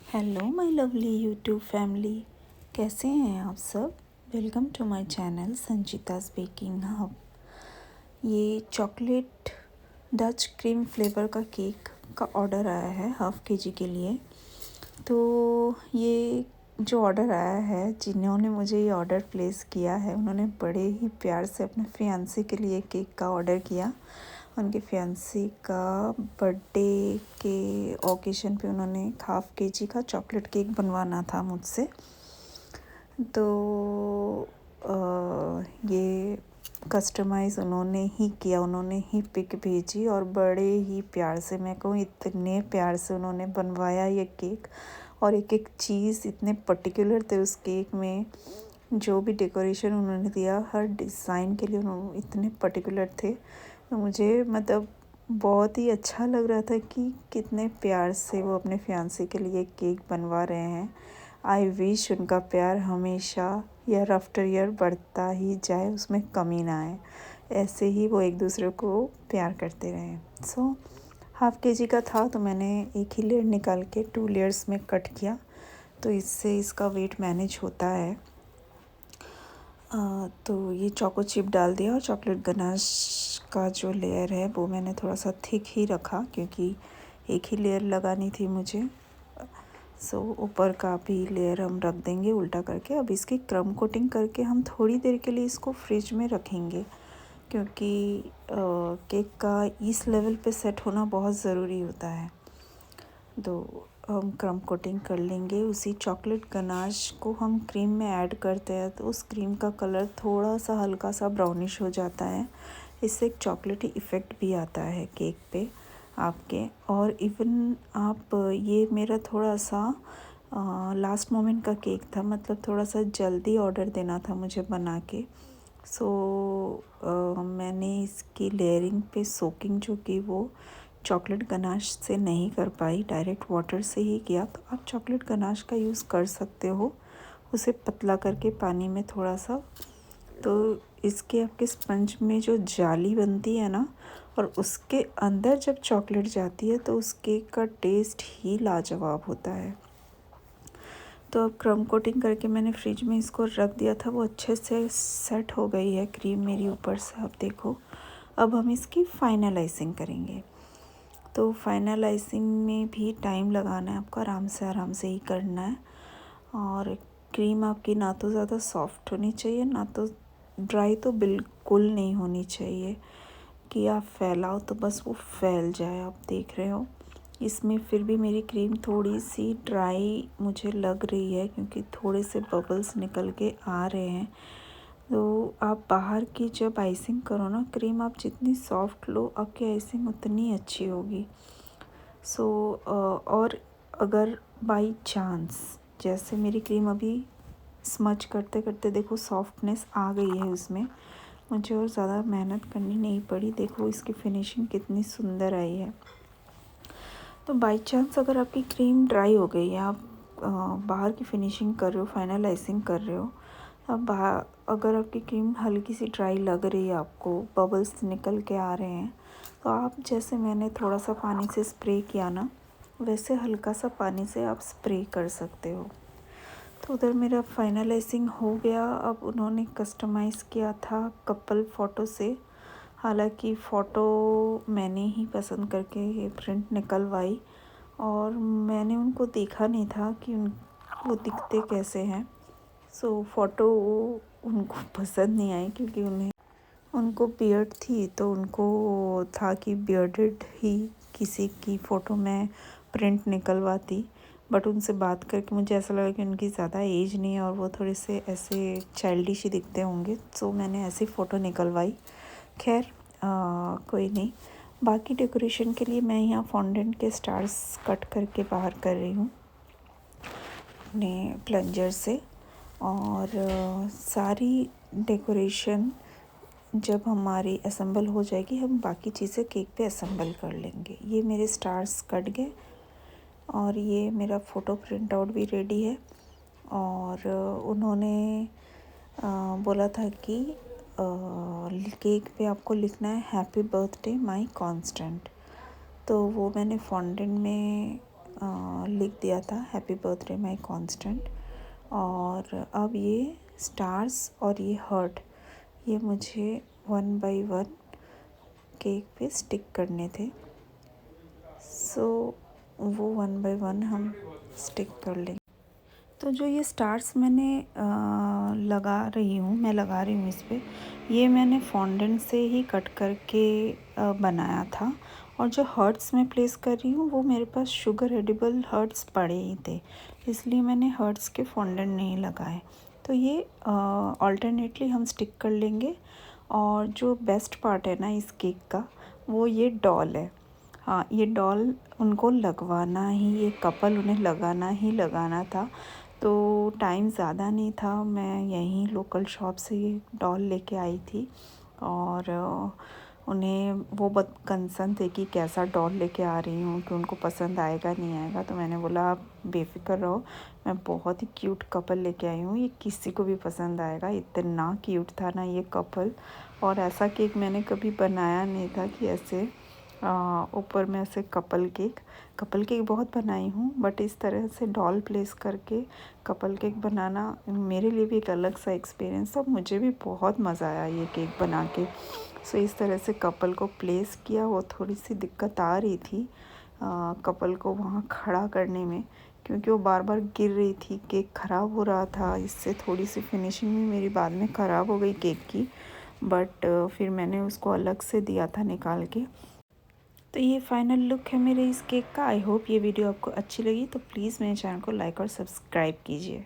Hello my lovely YouTube family, कैसे हैं आप सब। Welcome to my channel Sanchita's baking hub. ये चॉकलेट डच क्रीम फ्लेवर का केक का ऑर्डर आया है हाफ़ केजी के लिए। तो ये जो ऑर्डर आया है, जिन्होंने मुझे ये ऑर्डर प्लेस किया है, उन्होंने बड़े ही प्यार से अपने फियांसे के लिए केक का ऑर्डर किया। उनके फियांसे का बर्थडे के ओकेशन पे उन्होंने हाफ़ केजी का चॉकलेट केक बनवाना था मुझसे। तो ये कस्टमाइज़ उन्होंने ही किया, उन्होंने ही पिक भेजी और बड़े ही प्यार से, मैं कहूँ इतने प्यार से उन्होंने बनवाया ये केक। और एक एक चीज़ इतने पर्टिकुलर थे उस केक में, जो भी डेकोरेशन उन्होंने दिया हर डिज़ाइन के लिए उन्होंने इतने पर्टिकुलर थे। तो मुझे मतलब बहुत ही अच्छा लग रहा था कि कितने प्यार से वो अपने फियांसे के लिए केक बनवा रहे हैं। आई विश उनका प्यार हमेशा ईयर आफ्टर ईयर बढ़ता ही जाए, उसमें कमी ना आए। ऐसे ही वो एक दूसरे को प्यार करते रहें। सो हाफ़ केजी का था तो मैंने एक ही लेयर निकाल के 2 लेयर्स में कट किया, तो इससे इसका वेट मैनेज होता है। तो ये चोको चिप डाल दिया और चॉकलेट गनाश का जो लेयर है वो मैंने थोड़ा सा थिक ही रखा, क्योंकि एक ही लेयर लगानी थी मुझे। सो ऊपर का भी लेयर हम रख देंगे उल्टा करके। अब इसकी क्रम कोटिंग करके हम थोड़ी देर के लिए इसको फ्रिज में रखेंगे, क्योंकि केक का इस लेवल पे सेट होना बहुत ज़रूरी होता है। तो हम क्रम कोटिंग कर लेंगे। उसी चॉकलेट गनाश को हम क्रीम में ऐड करते हैं तो उस क्रीम का कलर थोड़ा सा हल्का सा ब्राउनिश हो जाता है। इससे एक चॉकलेटी इफ़ेक्ट भी आता है केक पे आपके। और इवन आप ये मेरा थोड़ा सा लास्ट मोमेंट का केक था, मतलब थोड़ा सा जल्दी ऑर्डर देना था मुझे बना के। मैंने इसकी लेयरिंग पे सोकिंग जो की वो चॉकलेट गनाश से नहीं कर पाई, डायरेक्ट वाटर से ही किया। तो आप चॉकलेट गनाश का यूज़ कर सकते हो, उसे पतला करके पानी में थोड़ा सा। तो इसके आपके स्पंज में जो जाली बनती है ना, और उसके अंदर जब चॉकलेट जाती है तो उस केक का टेस्ट ही लाजवाब होता है। तो अब क्रम कोटिंग करके मैंने फ्रिज में इसको रख दिया था, वो अच्छे से सेट हो गई है क्रीम मेरी ऊपर से, आप देखो। अब हम इसकी फाइनल आइसिंग करेंगे। तो फाइनल आइसिंग में भी टाइम लगाना है आपको, आराम से ही करना है। और क्रीम आपकी ना तो ज़्यादा सॉफ्ट होनी चाहिए, ना तो ड्राई तो बिल्कुल नहीं होनी चाहिए कि आप फैलाओ तो बस वो फैल जाए। आप देख रहे हो इसमें फिर भी मेरी क्रीम थोड़ी सी ड्राई मुझे लग रही है, क्योंकि थोड़े से बबल्स निकल के आ रहे हैं। तो आप बाहर की जब आइसिंग करो ना, क्रीम आप जितनी सॉफ्ट लो आपकी आइसिंग उतनी अच्छी होगी। और अगर बाई चांस जैसे मेरी क्रीम अभी स्मच करते करते देखो सॉफ्टनेस आ गई है उसमें, मुझे और ज़्यादा मेहनत करनी नहीं पड़ी। देखो इसकी फिनिशिंग कितनी सुंदर आई है। तो बाई चांस अगर आपकी क्रीम ड्राई हो गई है, आप बाहर की फिनिशिंग कर रहे हो, फाइनल आइसिंग कर रहे हो, अब अगर आपकी क्रीम हल्की सी ड्राई लग रही है, आपको बबल्स निकल के आ रहे हैं, तो आप जैसे मैंने थोड़ा सा पानी से स्प्रे किया ना, वैसे हल्का सा पानी से आप स्प्रे कर सकते हो। तो उधर मेरा फाइनलाइजिंग हो गया। अब उन्होंने कस्टमाइज़ किया था कपल फ़ोटो से, हालांकि फ़ोटो मैंने ही पसंद करके ये प्रिंट निकलवाई, और मैंने उनको देखा नहीं था कि वो दिखते कैसे हैं। फ़ोटो उनको पसंद नहीं आई, क्योंकि उनको बियर्ड थी, तो उनको था कि बियर्डेड ही किसी की फ़ोटो में प्रिंट निकलवाती। बट उनसे बात करके मुझे ऐसा लगा कि उनकी ज़्यादा एज नहीं है और वो थोड़े से ऐसे चाइल्डिश ही दिखते होंगे, सो मैंने ऐसी फ़ोटो निकलवाई। खैर कोई नहीं। बाकी डेकोरेशन के लिए मैं यहाँ फॉन्डेंट के स्टार्स कट करके बाहर कर रही हूँ अपने प्लंजर से। और सारी डेकोरेशन जब हमारी असेंबल हो जाएगी, हम बाकी चीज़ें केक पे असेंबल कर लेंगे। ये मेरे स्टार्स कट गए और ये मेरा फ़ोटो प्रिंट आउट भी रेडी है। और उन्होंने बोला था कि केक पे आपको लिखना है हैप्पी बर्थडे माय कांस्टेंट। तो वो मैंने फॉन्डेंट में लिख दिया था हैप्पी बर्थडे माय कांस्टेंट। और अब ये स्टार्स और ये हर्ट, ये मुझे 1 बाय 1 केक पे स्टिक करने थे। सो वो 1 बाय 1 हम स्टिक कर लेंगे। तो जो ये स्टार्स मैंने मैं लगा रही हूँ इस पर, ये मैंने फॉन्डेंट से ही कट करके बनाया था। और जो हर्ट्स मैं प्लेस कर रही हूँ वो मेरे पास शुगर एडिबल हर्ट्स पड़े ही थे, इसलिए मैंने हर्ट्स के फॉन्डेंट नहीं लगाए। तो ये ऑल्टरनेटली हम स्टिक कर लेंगे। और जो बेस्ट पार्ट है ना इस केक का, वो ये डॉल है। हाँ, ये डॉल उनको लगवाना ही, ये कपल उन्हें लगाना था। तो टाइम ज़्यादा नहीं था, मैं यहीं लोकल शॉप से ये डॉल लेके आई थी। और उन्हें वो बहुत कंसर्न थे कि कैसा डॉल लेके आ रही हूँ, कि उनको पसंद आएगा नहीं आएगा। तो मैंने बोला आप बेफ़िक्र रहो, मैं बहुत ही क्यूट कपल लेके आई हूँ, ये किसी को भी पसंद आएगा। इतना क्यूट था ना ये कपल। और ऐसा केक मैंने कभी बनाया नहीं था कि ऐसे ऊपर में ऐसे कपल केक बहुत बनाई हूँ, बट इस तरह से डॉल प्लेस करके कपल केक बनाना मेरे लिए भी एक अलग सा एक्सपीरियंस था। मुझे भी बहुत मज़ा आया ये केक बना के। सो इस तरह से कपल को प्लेस किया। वो थोड़ी सी दिक्कत आ रही थी कपल को वहाँ खड़ा करने में, क्योंकि वो बार बार गिर रही थी, केक ख़राब हो रहा था। इससे थोड़ी सी फिनिशिंग भी मेरी बाद में ख़राब हो गई केक की, बट फिर मैंने उसको अलग से दिया था निकाल के। तो ये फाइनल लुक है मेरे इस केक का। आई होप ये वीडियो आपको अच्छी लगी, तो प्लीज़ मेरे चैनल को लाइक और सब्सक्राइब कीजिए।